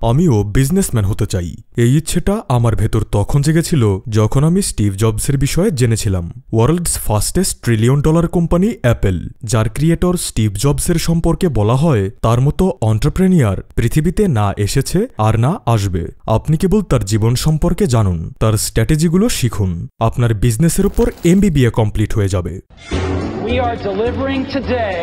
আমিও বিজনেসম্যান হতে চাই। এই ইচ্ছেটা আমার ভেতর তখন জেগেছিল যখন আমি স্টিভ জবসের বিষয়ে জেনেছিলাম। World's fastest $1 trillion company Apple, যার ক্রিয়েটর স্টিভ জবসের সম্পর্কে বলা হয় তার মতো এন্টারপ্রেনিয়ার পৃথিবীতে না এসেছে আর না আসবে। আপনি কেবল তার জীবন সম্পর্কে জানুন, তার স্ট্র্যাটেজিগুলো শিখুন, আপনার বিজনেসের উপর MBA কমপ্লিট হয়ে যাবে। We are delivering today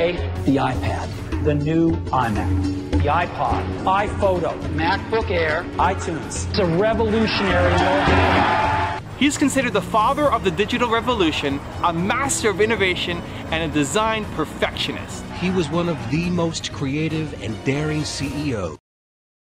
the iPad, the new iMac, the iPod, iPhoto, MacBook Air, iTunes. It's a revolutionary moment. He's considered the father of the digital revolution, a master of innovation, and a design perfectionist. He was one of the most creative and daring CEOs.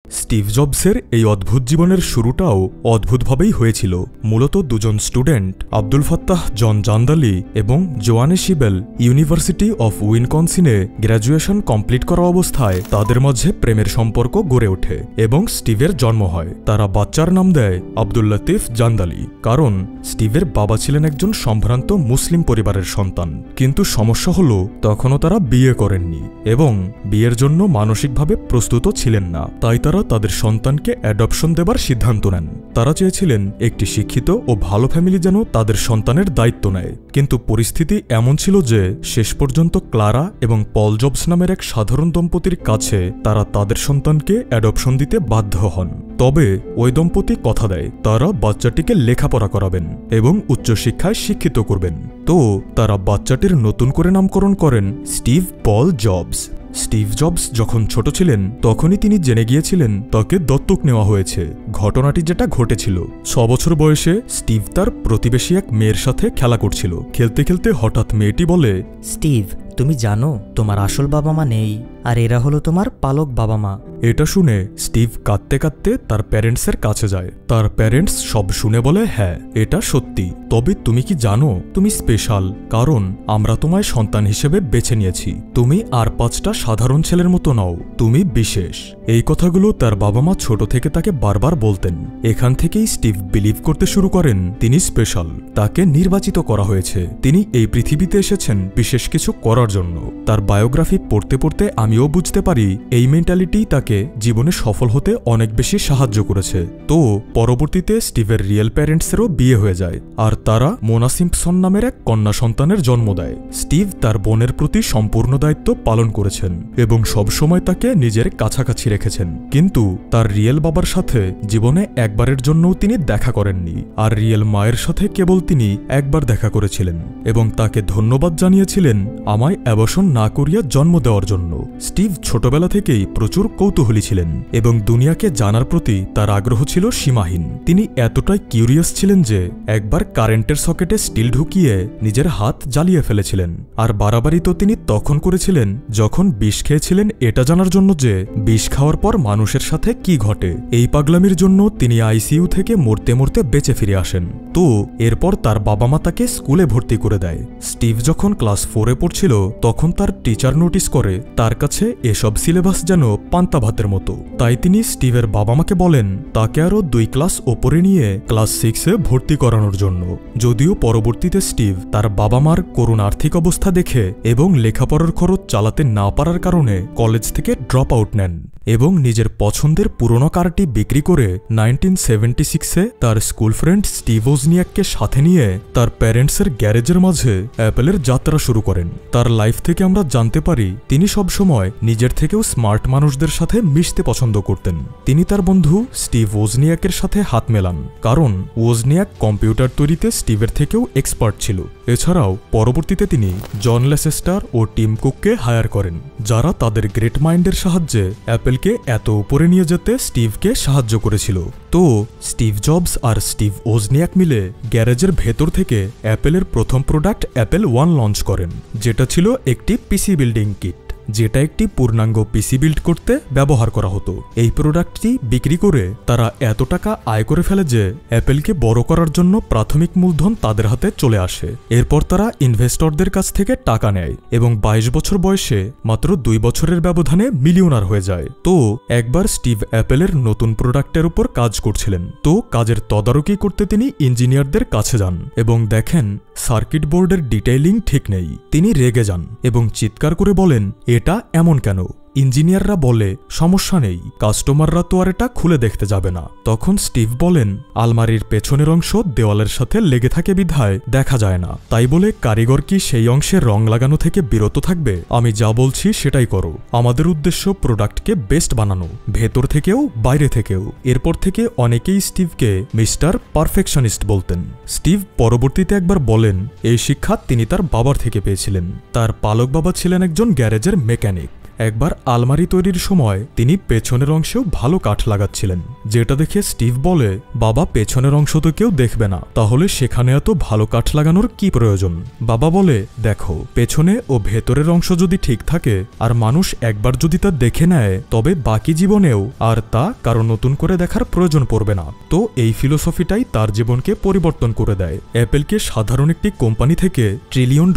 Steve জবসের এই অদ্ভুত জীবনের শুরুটাও অদ্ভুতভাবেই হয়েছিল। মূলত দুজন student, Abdul Fattah John Jandali এবং জোয়ানে শিবেল, ইউনিভার্সিটি অফ উইসকনসিনে গ্র্যাজুয়েশন কমপ্লিট করা অবস্থায় তাদের মাঝে প্রেমের সম্পর্ক গড়ে ওঠে এবং স্টিভের জন্ম হয়। তারা বাচ্চার নাম দেয় আব্দুল লতিফ জান্দালি, কারণ স্টিভের বাবা ছিলেন একজন সম্ভ্রান্ত মুসলিম পরিবারের সন্তান। কিন্তু সমস্যা হলো তখনও তারা বিয়ে করেননি এবং বিয়ের জন্য মানসিকভাবে প্রস্তুত ছিলেন না। তাই তারা তাদের সন্তানকে অ্যাডপশন দেবার সিদ্ধান্ত নেন। তারা চেয়েছিলেন একটি শিক্ষিত ও ভালো ফ্যামিলি যেন তাদের সন্তানের দায়িত্ব নেয়। কিন্তু পরিস্থিতি এমন ছিল যে শেষ পর্যন্ত ক্লারা এবং পল জবস নামের এক সাধারণ দম্পতির কাছে তারা তাদের সন্তানকে অ্যাডপশন দিতে বাধ্য হন। তবে ওই দম্পতি কথা দেয় তারা বাচ্চাটিকে লেখাপড়া করাবেন এবং উচ্চশিক্ষায় শিক্ষিত করবেন। তো তারা বাচ্চাটির নতুন করে নামকরণ করেন স্টিভ পল জবস। স্টিভ জবস যখন ছোট ছিলেন তখনই তিনি জেনে গিয়েছিলেন তাকে দত্তক নেওয়া হয়েছে। ঘটনাটি যেটা ঘটেছিল, 6 বছর বয়সে স্টিভ তার প্রতিবেশী এক মেয়ের সাথে খেলা করছিল। খেলতে খেলতে হঠাৎ মেয়েটি বলে, স্টিভ, তুমি জানো তোমার আসল বাবা মা নেই, আর এরা হলো তোমার পালক বাবা মা। এটা শুনে স্টিভ কাঁদতে কাঁদতে তার প্যারেন্টসের কাছে যায়। তার প্যারেন্টস সব শুনে বলে, হ্যাঁ এটা সত্যি, তবে তুমি কি জানো তুমি স্পেশাল, কারণ আমরা তোমায় সন্তান হিসেবে বেছে নিয়েছি। তুমি আর 5টা সাধারণ ছেলের মতো নও, তুমি বিশেষ। এই কথাগুলো তার বাবা মা ছোট থেকে তাকে বারবার বলতেন। এখান থেকেই স্টিভ বিলিভ করতে শুরু করেন তিনি স্পেশাল, তাকে নির্বাচিত করা হয়েছে, তিনি এই পৃথিবীতে এসেছেন বিশেষ কিছু করার জন্য। তার বায়োগ্রাফি পড়তে পড়তে আমিও বুঝতে পারি এই মেন্টালিটি তাকে জীবনে সফল হতে অনেক বেশি সাহায্য করেছে। তো পরবর্তীতে স্টিভের রিয়েল প্যারেন্টসেরও বিয়ে হয়ে যায়, আর তারা মোনা সিম্পসন নামের এক কন্যা সন্তানের জন্ম দেয়। স্টিভ তার বোনের প্রতি সম্পূর্ণ দায়িত্ব পালন করেছেন এবং সবসময় তাকে নিজের কাছাকাছি রেখেছেন। কিন্তু তার রিয়েল বাবার সাথে জীবনে একবারের জন্যও তিনি দেখা করেননি, আর রিয়েল মায়ের সাথে কেবল তিনি একবার দেখা করেছিলেন এবং তাকে ধন্যবাদ জানিয়েছিলেন আমায় অ্যাবর্শন না করিয়া জন্ম দেওয়ার জন্য। স্টিভ ছোটবেলা থেকেই প্রচুর কৌতূহলী ছিলেন এবং দুনিয়াকে জানার প্রতি তার আগ্রহ ছিল সীমাহীন। তিনি এতটাই কিউরিয়াস ছিলেন যে একবার কারেন্টের সকেটে স্টিল ঢুকিয়ে নিজের হাত জ্বালিয়ে ফেলেছিলেন। আর বাড়াবাড়ি তো তিনি তখন করেছিলেন যখন বিষ খেয়েছিলেন এটা জানার জন্য যে বিষ খাওয়ার পর মানুষের সাথে কি ঘটে। এই পাগলামির জন্য তিনি আইসিইউ থেকে মরতে মরতে বেঁচে ফিরে আসেন। তো এরপর তার বাবা মা তাকে স্কুলে ভর্তি করে দেয়। স্টিভ যখন ক্লাস 4-এ পড়ছিল তখন তার টিচার নোটিস করে তার কাছে এসব সিলেবাস যেন পান্তা ভাতের মতো। তাই তিনি স্টিভের বাবা মাকে বলেন তাকে আরও 2 ক্লাস ওপরে নিয়ে ক্লাস 6-এ ভর্তি করানোর জন্য। যদিও পরবর্তীতে স্টিভ তার বাবা মার করুণ আর্থিক অবস্থা দেখে এবং লেখাপড়ার খরচ চালাতে না পারার কারণে কলেজ থেকে ড্রপ আউট নেন এবং নিজের পছন্দের পুরনো কারটি বিক্রি করে 1976-এ তার স্কুল ফ্রেন্ড স্টিভ ওজনিয়াককে সাথে নিয়ে তার প্যারেন্টসের গ্যারেজের মাঝে অ্যাপেলের যাত্রা শুরু করেন। তার লাইফ থেকে আমরা জানতে পারি তিনি সবসময় নিজের থেকেও স্মার্ট মানুষদের সাথে মিশতে পছন্দ করতেন। তিনি তার বন্ধু স্টিভ ওজনিয়াকের সাথে হাত মেলান, কারণ ওজনিয়াক কম্পিউটার তৈরিতে স্টিভের থেকেও এক্সপার্ট ছিল। এছাড়াও পরবর্তীতে তিনি জন লেসেস্টার ও টিম কুককে হায়ার করেন, যারা তাদের গ্রেট মাইন্ডের সাহায্যে অ্যাপেলকে এত উপরে নিয়ে যেতে স্টিভকে সাহায্য করেছিল। তো স্টিভ জবস আর স্টিভ ওজনিয়াক মিলে গ্যারেজের ভেতর থেকে অ্যাপেলের প্রথম প্রোডাক্ট অ্যাপেল 1 লঞ্চ করেন, যেটা ছিল একটি পিসি বিল্ডিং কিট, যেটা একটি পূর্ণাঙ্গ পিসি বিল্ড করতে ব্যবহার করা হতো। এই প্রোডাক্টটি বিক্রি করে তারা এত টাকা আয় করে ফেলে যে অ্যাপেলকে বড় করার জন্য প্রাথমিক মূলধন তাদের হাতে চলে আসে। এরপর তারা ইনভেস্টরদের কাছ থেকে টাকা নেয় এবং 22 বছর বয়সে মাত্র 2 বছরের ব্যবধানে মিলিয়নার হয়ে যায়। তো একবার স্টিভ অ্যাপেলের নতুন প্রোডাক্টের উপর কাজ করছিলেন, তো কাজের তদারকি করতে তিনি ইঞ্জিনিয়ারদের কাছে যান এবং দেখেন সার্কিট বোর্ডের ডিটেইলিং ঠিক নেই। তিনি রেগে যান এবং চিৎকার করে বলেন, এটা এমন কেন? ইঞ্জিনিয়াররা বলে সমস্যা নেই, কাস্টমাররা তো আর এটা খুলে দেখতে যাবে না। তখন স্টিভ বলেন আলমারির পেছনের অংশ দেওয়ালের সাথে লেগে থাকে বিধায় দেখা যায় না, তাই বলে কারিগর কি সেই অংশে রং লাগানো থেকে বিরত থাকবে? আমি যা বলছি সেটাই করো। আমাদের উদ্দেশ্য প্রোডাক্টকে বেস্ট বানানো, ভেতর থেকেও বাইরে থেকেও। এরপর থেকে অনেকেই স্টিভকে মিস্টার পারফেকশনিস্ট বলতেন। স্টিভ পরবর্তীতে একবার বলেন এই শিক্ষা তিনি তার বাবার থেকে পেয়েছিলেন। তার পালক বাবা ছিলেন একজন গ্যারেজের মেকানিক। একবার আলমারি তৈরির সময় তিনি পেছনের অংশেও ভালো কাঠ লাগাচ্ছিলেন, যেটা দেখে স্টিভ বলে বাবা পেছনের অংশ তো কেউ দেখবে না, তাহলে সেখানে এত ভালো কাঠ লাগানোর কি প্রয়োজন? বাবা বলে দেখো, পেছনে ও ভেতরের অংশ যদি ঠিক থাকে আর মানুষ একবার যদি তা দেখে নেয়, তবে বাকি জীবনেও আর তা কারো নতুন করে দেখার প্রয়োজন পড়বে না। তো এই ফিলোসফিটাই তার জীবনকে পরিবর্তন করে দেয়। অ্যাপেলকে সাধারণ একটি কোম্পানি থেকে $1 ট্রিলিয়ন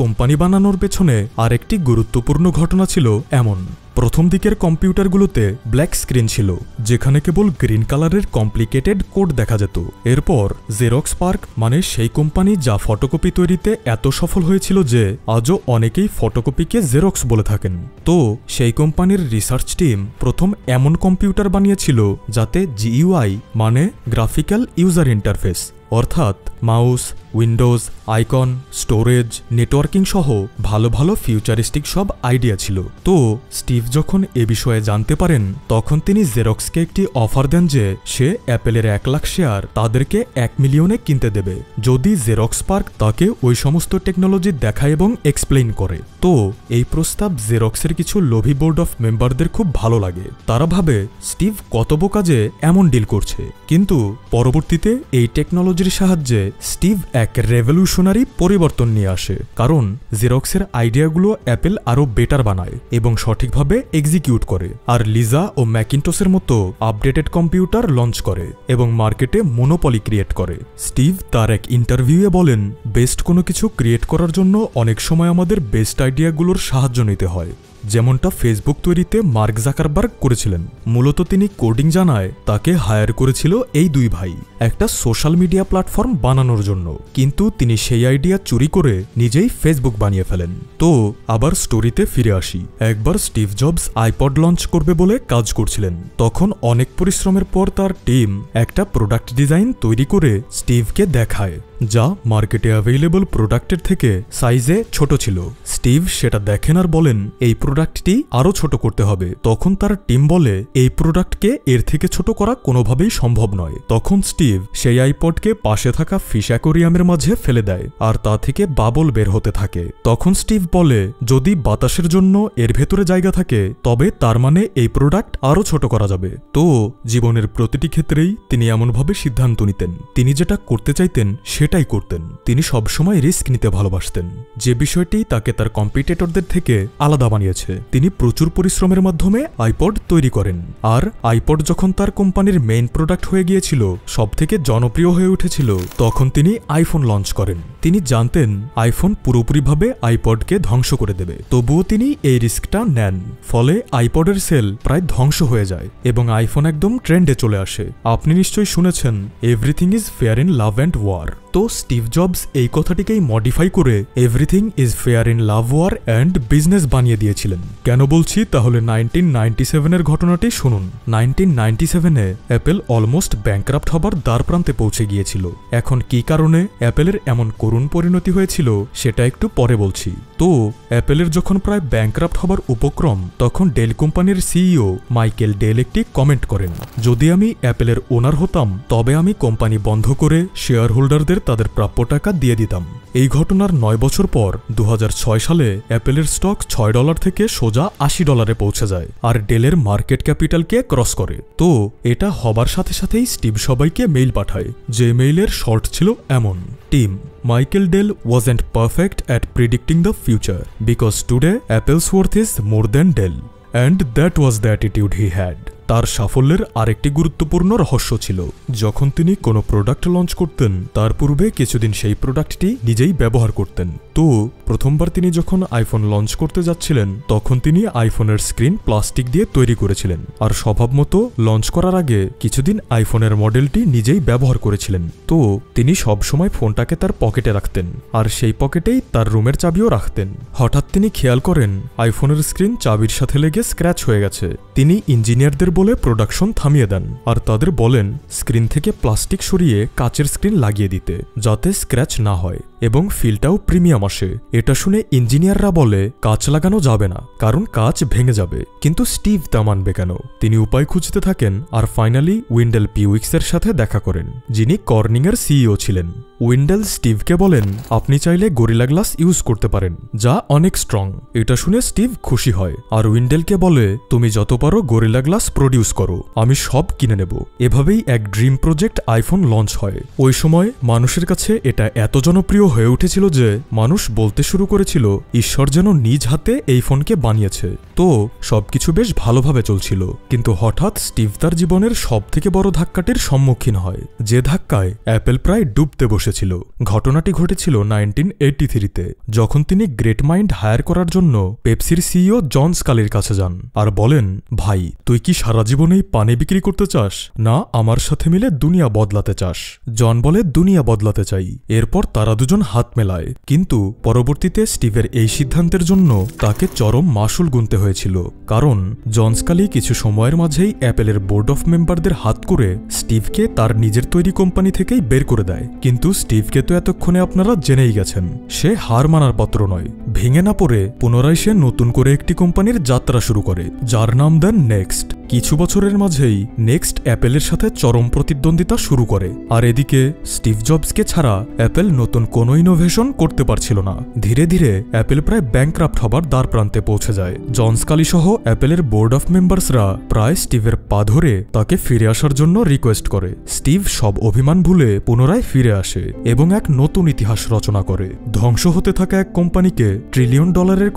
কোম্পানি বানানোর পেছনে আরেকটি গুরুত্বপূর্ণ ঘটনা ছিল এমন। প্রথম দিকের কম্পিউটারগুলোতে ব্ল্যাক স্ক্রিন ছিল, যেখানে কেবল গ্রিন কালারের কমপ্লিকেটেড কোড দেখা যেত। এরপর জেরক্স পার্ক মানে সেই কোম্পানি যা ফটোকপি তৈরিতে এত সফল হয়েছিল যে আজও অনেকেই ফটোকপিকে জেরক্স বলে থাকেন। তো সেই কোম্পানির রিসার্চ টিম প্রথম এমন কম্পিউটার বানিয়েছিল যাতে GUI মানে গ্রাফিক্যাল ইউজার ইন্টারফেস, অর্থাৎ mouse, Windows, icon, storage, networking সহ ভালো ভালো ফিউচারিস্টিক সব আইডিয়া ছিল। তো স্টিভ যখন এ বিষয়ে জানতে পারেন, তখন তিনি জেরক্সকে একটি অফার দেন যে সে অ্যাপেলের 1 লাখ শেয়ার তাদেরকে 1 মিলিয়নে কিনতে দেবে যদি জেরক্স পার্ক তাকে ওই সমস্ত টেকনোলজি দেখায় এবং এক্সপ্লেইন করে। তো এই প্রস্তাব জেরক্সের কিছু লোভী বোর্ড অফ মেম্বারদের খুব ভালো লাগে। তারা ভাবে স্টিভ কত বোকা যে এমন ডিল করছে। কিন্তু পরবর্তীতে এই টেকনোলজির সাহায্যে স্টিভ এক রেভলিউশনারি পরিবর্তন নিয়ে আসে, কারণ জেরক্সের আইডিয়াগুলো অ্যাপেল আরো বেটার বানায় এবং সঠিকভাবে এক্সিকিউট করে। আর লিজা ও ম্যাকিনটসের মতো আপডেটেড কম্পিউটার লঞ্চ করে এবং মার্কেটে মনোপলি ক্রিয়েট করে। স্টিভ তার এক ইন্টারভিউয়ে বলেন, বেস্ট কোনো কিছু ক্রিয়েট করার জন্য অনেক সময় আমাদের বেস্ট আইডিয়াগুলোর সাহায্য নিতে হয়, যেমনটা ফেসবুক তৈরিতে মার্ক জাকারবার্গ করেছিলেন। মূলত তিনি কোডিং জানায় তাকে হায়ার করেছিল এই দুই ভাই একটা সোশ্যাল মিডিয়া প্ল্যাটফর্ম বানানোর জন্য, কিন্তু তিনি সেই আইডিয়া চুরি করে নিজেই ফেসবুক বানিয়ে ফেলেন। তো আবার স্টোরিতে ফিরে আসি। একবার স্টিভ জবস আইপড লঞ্চ করবে বলে কাজ করছিলেন। তখন অনেক পরিশ্রমের পর তার টিম একটা প্রোডাক্ট ডিজাইন তৈরি করে স্টিভকে দেখায়, যা মার্কেটে অ্যাভেলেবল প্রোডাক্টের থেকে সাইজে ছোট ছিল। স্টিভ সেটা দেখেন আর বলেন এই প্রোডাক্টটি আরো ছোট করতে হবে। তখন তার টিম বলে এই প্রোডাক্টকে এর থেকে ছোট করা কোনোভাবেই সম্ভব নয়। তখন স্টিভ সেই আইপডকে পাশে থাকা ফিশ অ্যাকোরিয়ামের মাঝে ফেলে দেয় আর তা থেকে বাবল বের হতে থাকে। তখন স্টিভ বলে যদি বাতাসের জন্য এর ভেতরে জায়গা থাকে তবে তার মানে এই প্রোডাক্ট আরো ছোট করা যাবে। তো জীবনের প্রতিটি ক্ষেত্রেই তিনি এমনভাবে সিদ্ধান্ত নিতেন, তিনি যেটা করতে চাইতেন সেটাই করতেন। তিনি সবসময় রিস্ক নিতে ভালোবাসতেন, যে বিষয়টি তাকে তার কম্পিটিটরদের থেকে আলাদা বানিয়েছে। তিনি প্রচুর পরিশ্রমের মাধ্যমে আইপড তৈরি করেন, আর আইপড যখন তার কোম্পানির মেইন প্রোডাক্ট হয়ে গিয়েছিল, সবথেকে জনপ্রিয় হয়ে উঠেছিল, তখন তিনি আইফোন লঞ্চ করেন। তিনি জানতেন আইফোন পুরোপুরিভাবে আইপডকে ধ্বংস করে দেবে, তবুও তিনি এই রিস্কটা নেন। ফলে আইপডের সেল প্রায় ধ্বংস হয়ে যায় এবং আইফোন একদম ট্রেন্ডে চলে আসে। আপনি নিশ্চয়ই শুনেছেন everything is fair in love and war. তো স্টিভ জবস এই কথাটিকেই মডিফাই করে everything is fair in love, war and business বানিয়ে দিয়েছিলেন। কেন বলছি তাহলে 1997-এর ঘটনাটি শুনুন। 1997-এ অ্যাপেল অলমোস্ট ব্যাংক্রাফট হবার দ্বার প্রান্তে পৌঁছে গিয়েছিল। এখন কি কারণে অ্যাপেলের এমন করুণ পরিণতি হয়েছিল সেটা একটু পরে বলছি। তো অ্যাপেলের যখন প্রায় ব্যাংক্রাফট হবার উপক্রম, তখন ডেল কোম্পানির সিইও মাইকেল ডেল একটি কমেন্ট করেন, যদি আমি অ্যাপেলের ওনার হতাম তবে আমি কোম্পানি বন্ধ করে শেয়ার হোল্ডারদের তাদের প্রাপ্য টাকা দিয়ে দিতাম। এই ঘটনার 9 বছর পর 2006 সালে অ্যাপেলের স্টক $6 থেকে সোজা $80 পৌঁছে যায় আর ডেলের মার্কেট ক্যাপিটালকে ক্রস করে। তো এটা হবার সাথে সাথেই স্টিভ সবাইকে মেইল পাঠায়, যে মেইলের শর্ট ছিল এমন, team, Michael Dell wasn't perfect at predicting the future because today Apple's worth is more than Dell, and that was the attitude he had. তার সাফল্যের আরেকটি গুরুত্বপূর্ণ রহস্য ছিল, যখন তিনি কোনো প্রোডাক্ট লঞ্চ করতেন তার পূর্বে কিছুদিন সেই প্রোডাক্টটি নিজেই ব্যবহার করতেন। তো প্রথমবার তিনি যখন আইফোন লঞ্চ করতে যাচ্ছিলেন তখন তিনি আইফোনের স্ক্রিন প্লাস্টিক দিয়ে তৈরি করেছিলেন, আর স্বভাবমতো লঞ্চ করার আগে কিছুদিন আইফোনের মডেলটি নিজেই ব্যবহার করেছিলেন। তো তিনি সবসময় ফোনটাকে তার পকেটে রাখতেন, আর সেই পকেটেই তার রুমের চাবিও রাখতেন। হঠাৎ তিনি খেয়াল করেন আইফোনের স্ক্রিন চাবির সাথে লেগে স্ক্র্যাচ হয়ে গেছে। তিনি ইঞ্জিনিয়ারদের বলে প্রোডাকশন থামিয়ে দেন, আর তাদের বলেন স্ক্রিন থেকে প্লাস্টিক সরিয়ে কাচের স্ক্রিন লাগিয়ে দিতে, যাতে স্ক্র্যাচ না হয় এবং ফিলটাও প্রিমিয়াম আসে। এটা শুনে ইঞ্জিনিয়াররা বলে কাচ লাগানো যাবে না, কারণ কাচ ভেঙে যাবে। কিন্তু স্টিভ তা মানবে কেন? তিনি উপায় খুঁজতে থাকেন, আর ফাইনালি উইন্ডেল পিউইক্সের সাথে দেখা করেন, যিনি কর্নিংয়ের সিইও ছিলেন। উইন্ডেল স্টিভকে বলেন আপনি চাইলে গরিলা গ্লাস ইউজ করতে পারেন, যা অনেক স্ট্রং। এটা শুনে স্টিভ খুশি হয়, আর উইন্ডেলকে বলে তুমি যত পারো গরিলা গ্লাস প্রডিউস করো, আমি সব কিনে নেব। এভাবেই এক ড্রিম প্রজেক্ট আইফোন লঞ্চ হয়। ওই সময় মানুষের কাছে এটা এত জনপ্রিয় হয়ে উঠেছিল যে মানুষ বলতে শুরু করেছিল ঈশ্বর যেন নিজ হাতে এই ফোনকে বানিয়েছে। তো সবকিছু বেশ ভালোভাবে চলছিল, কিন্তু হঠাৎ স্টিভ তার জীবনের সবথেকে বড় ধাক্কাটির সম্মুখীন হয়, যে ধাক্কায় অ্যাপেল প্রায় ডুবতে বসেছিল। ঘটনাটি ঘটেছিল 1983-তে, যখন তিনি গ্রেট মাইন্ড হায়ার করার জন্য পেপসির সিইও জন স্কালির কাছে যান আর বলেন ভাই তুই কি সারা জীবনেই পানি বিক্রি করতে চাস, না আমার সাথে মিলে দুনিয়া বদলাতে চাস? জন বলে দুনিয়া বদলাতে চাই। এরপর তারা দুজন হাত মেলায়, কিন্তু পরবর্তীতে স্টিভের এই সিদ্ধান্তের জন্য তাকে চরম মাশুল গুনতে হয়েছিল, কারণ জন স্কালি কিছু সময়ের মাঝেই অ্যাপেলের বোর্ড অফ মেম্বারদের হাত করে স্টিভকে তার নিজের তৈরি কোম্পানি থেকেই বের করে দেয়। কিন্তু স্টিভকে তো এতক্ষণে আপনারা জেনেই গেছেন, সে হার মানার পাত্র নয়। ভেঙে না পড়ে পুনরায় সে নতুন করে একটি কোম্পানির যাত্রা শুরু করে, যার নাম দেন নেক্সট। কিছু বছরের মাঝেই নেক্সট অ্যাপেলের সাথে চরম প্রতিদ্বন্দ্বিতা শুরু করে, আর এদিকে স্টিভ জবসকে ছাড়া অ্যাপেল নতুন কোনো ইনোভেশন করতে পারছিল না। ধীরে ধীরে অ্যাপেল প্রায় ব্যাংক্রাফট হবার দ্বার প্রান্তে পৌঁছে যায়। জন স্কালি সহ অ্যাপেলের বোর্ড অফ মেম্বার্সরা প্রায় স্টিভের পা ধরে তাকে ফিরে আসার জন্য রিকোয়েস্ট করে। স্টিভ সব অভিমান ভুলে পুনরায় ফিরে আসে এবং এক নতুন ইতিহাস রচনা করে, ধ্বংস হতে থাকা এক কোম্পানিকে $1 ট্রিলিয়ন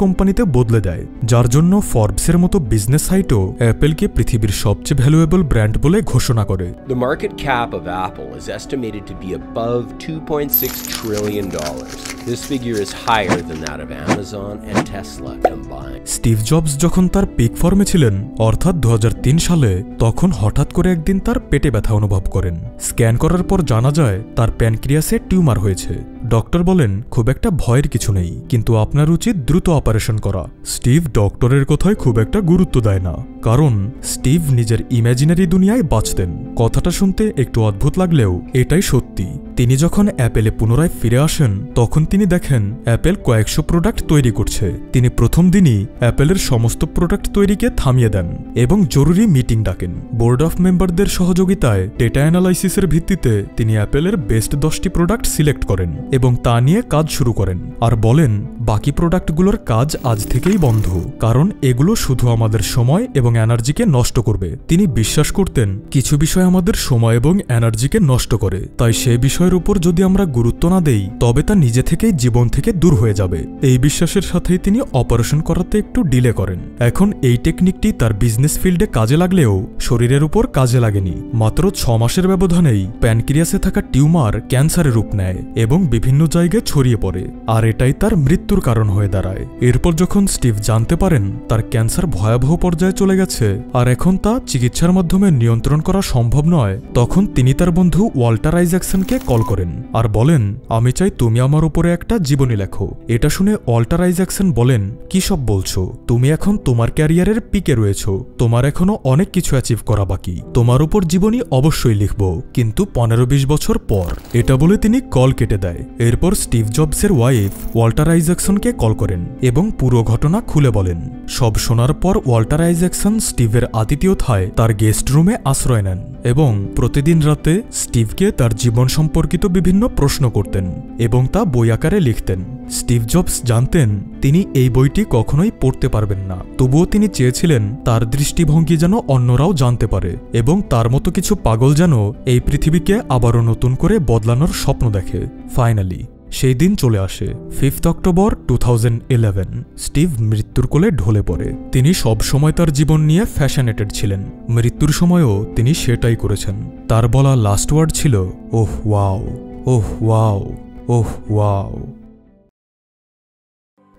কোম্পানিতে বদলে দেয়, যার জন্য ফর্বসের মতো বিজনেস সাইটও অ্যাপেলকে পৃথিবীর সবচেয়ে ভ্যালুয়েবল ব্র্যান্ড বলে ঘোষণা করে। The market cap of Apple is estimated to be above $2.6 trillion. This figure is higher than that of Amazon and Tesla combined. Steve jobs যখন তার পিক ফর্মে ছিলেন, অর্থাৎ 2003 সালে, তখন হঠাৎ করে একদিন তার পেটে ব্যথা অনুভব করেন। স্ক্যান করার পর জানা যায় তার প্যানক্রিয়াসে টিউমার হয়েছে। ডক্টর বলেন খুব একটা ভয়ের কিছু নেই, কিন্তু আপনার উচিত দ্রুত অপারেশন করা। স্টিভ ডক্টরের কথায় খুব একটা গুরুত্ব দেয় না, কারণ স্টিভ নিজের ইমাজিনারি দুনিয়ায় বাঁচতেন। কথাটা শুনতে একটু অদ্ভুত লাগলেও এটাই সত্যি। তিনি যখন অ্যাপেলে পুনরায় ফিরে আসেন তখন তিনি দেখেন অ্যাপেল কয়েকশো প্রোডাক্ট তৈরি করছে। তিনি প্রথম দিনই অ্যাপেলের সমস্ত প্রোডাক্ট তৈরিকে থামিয়ে দেন এবং জরুরি মিটিং ডাকেন। বোর্ড অফ মেম্বারদের সহযোগিতায় ডেটা অ্যানালাইসিসের ভিত্তিতে তিনি অ্যাপেলের বেস্ট 10টি প্রোডাক্ট সিলেক্ট করেন এবং তা নিয়ে কাজ শুরু করেন, আর বলেন বাকি প্রোডাক্টগুলোর কাজ আজ থেকেই বন্ধ, কারণ এগুলো শুধু আমাদের সময় এবং এনার্জিকে নষ্ট করবে। তিনি বিশ্বাস করতেন কিছু বিষয় আমাদের সময় এবং এনার্জিকে নষ্ট করে, তাই সে বিষয়ের উপর যদি আমরা গুরুত্ব না দেই তবে তা নিজে থেকেই জীবন থেকে দূর হয়ে যাবে। এই বিশ্বাসের সাথেই তিনি অপারেশন করাতে একটু ডিলে করেন। এখন এই টেকনিকটি তার বিজনেস ফিল্ডে কাজে লাগলেও শরীরের উপর কাজে লাগেনি। মাত্র 6 মাসের ব্যবধানেই প্যানক্রিয়াসে থাকা টিউমার ক্যান্সারের রূপ নেয় এবং বিভিন্ন জায়গায় ছড়িয়ে পড়ে, আর এটাই তার মৃত্যুর কারণ হয়ে দাঁড়ায়। এরপর যখন স্টিভ জানতে পারেন তার ক্যান্সার ভয়াবহ পর্যায়ে চলে গেছে আর এখন তা চিকিৎসার মাধ্যমে নিয়ন্ত্রণ করা সম্ভব নয়, তখন তিনি তার বন্ধু ওয়াল্টার আইজ্যাকসনকে কল করেন আর বলেন আমি চাই তুমি আমার উপরে একটা জীবনী লেখো। এটা শুনে ওয়াল্টার আইজ্যাকসন বলেন কি সব বলছো, তুমি এখন তোমার ক্যারিয়ারের পিকে রয়েছো, তোমার এখনো অনেক কিছু অ্যাচিভ করা বাকি, তোমার উপর জীবনী অবশ্যই লিখব, কিন্তু 15-20 বছর পর। এটা বলে তিনি কল কেটে দেয়। এরপর স্টিভ জবসের ওয়াইফ ওয়াল্টার আইজ্যাকসনকে কল করেন এবং পুরো ঘটনা খুলে বলেন। সব শোনার পর ওয়াল্টার আইজ্যাকসন স্টিভের আতিথেয়তায় তার গেস্ট রুমে আশ্রয় নেন এবং প্রতিদিন রাতে স্টিভকে তার জীবন সম্পর্কিত বিভিন্ন প্রশ্ন করতেন এবং তা বই আকারে লিখতেন। স্টিভ জবস জানতেন তিনি এই বইটি কখনোই পড়তে পারবেন না, তবুও তিনি চেয়েছিলেন তার দৃষ্টিভঙ্গি যেন অন্যরাও জানতে পারে এবং তার মতো কিছু পাগল যেন এই পৃথিবীকে আবারও নতুন করে বদলানোর স্বপ্ন দেখে। ফাইনালি সেই দিন চলে আসে 5 অক্টোবর 2011। স্টিভ মৃত্যুর কোলে ঢলে পড়ে। তিনি সব সময় তার জীবন নিয়ে ফ্যাশনেটেড ছিলেন। মৃত্যুর সময়ও তিনি সেটাই করেছেন। তার বলা লাস্ট ওয়ার্ড ছিল, oh wow, oh wow, oh wow.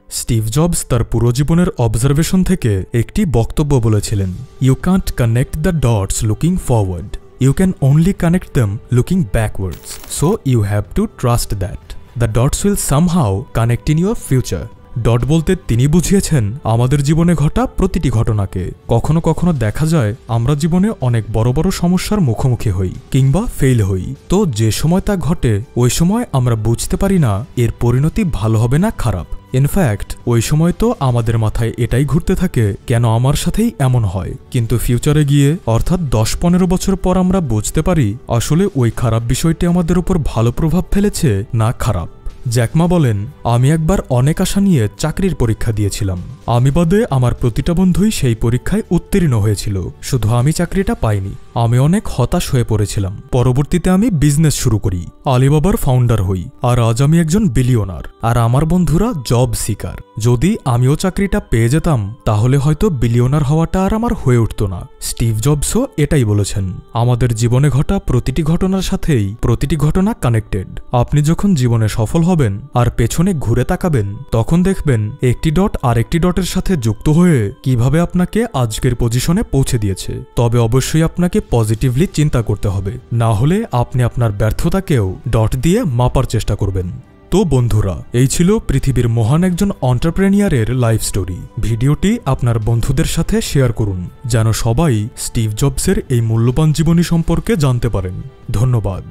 Steve Jobs তার পুরো জীবনের অবজারভেশন থেকে একটি বক্তব্য বলেছিলেন, you can't connect the dots looking forward, you can only connect them looking backwards, so you have to trust that the dots will somehow connect in your future. Dot বলতে তিনি বুঝিয়েছেন আমাদের জীবনে ঘটা প্রতিটি ঘটনাকে। কখনো কখনো দেখা যায় আমরা জীবনে অনেক বড় বড় সমস্যার মুখোমুখি হই কিংবা ফেল হই, তো যে সময় তা ঘটে ওই সময় আমরা বুঝতে পারি না এর পরিণতি ভালো হবে না খারাপ। ইনফ্যাক্ট ওই সময় তো আমাদের মাথায় এটাই ঘুরতে থাকে কেন আমার সাথেই এমন হয়, কিন্তু ফিউচারে গিয়ে অর্থাৎ 10-15 বছর পর আমরা বুঝতে পারি আসলে ওই খারাপ বিষয়টি আমাদের উপর ভালো প্রভাব ফেলেছে না খারাপ। জ্যাকমা বলেন, আমি একবার অনেক আশা নিয়ে চাকরির পরীক্ষা দিয়েছিলাম। আমি বাদে আমার প্রতিটা বন্ধুই সেই পরীক্ষায় উত্তীর্ণ হয়েছিল, শুধু আমি চাকরিটা পাইনি। আমি অনেক হতাশ হয়ে পড়েছিলাম। পরবর্তীতে আমি বিজনেস শুরু করি, আলিবাবার ফাউন্ডার হই, আর আজ আমি একজন বিলিয়নার, আর আমার বন্ধুরা জব সিকার। যদি আমিও চাকরিটা পেয়ে যেতাম তাহলে হয়তো বিলিয়নার হওয়াটা আর আমার হয়ে উঠত না। স্টিভ জবসও এটাই বলেছেন, আমাদের জীবনে ঘটা প্রতিটি ঘটনার সাথেই প্রতিটি ঘটনা কানেক্টেড। আপনি যখন জীবনে সফল হবেন আর পেছনে ঘুরে তাকাবেন তখন দেখবেন একটি ডট আরেকটি ডটের সাথে যুক্ত হয়ে কিভাবে আপনাকে আজকের পজিশনে পৌঁছে দিয়েছে। তবে অবশ্যই আপনাকে পজিটিভলি চিন্তা করতে হবে, না হলে আপনি আপনার ব্যর্থতাকেও ডট দিয়ে মাপার চেষ্টা করবেন। তো বন্ধুরা, এই ছিল পৃথিবীর মহান একজন এন্টারপ্রেনিয়ারের লাইফ স্টোরি। ভিডিওটি আপনার বন্ধুদের সাথে শেয়ার করুন যেন সবাই স্টিভ জবসের এই মূল্যবান জীবনী সম্পর্কে জানতে পারেন। ধন্যবাদ।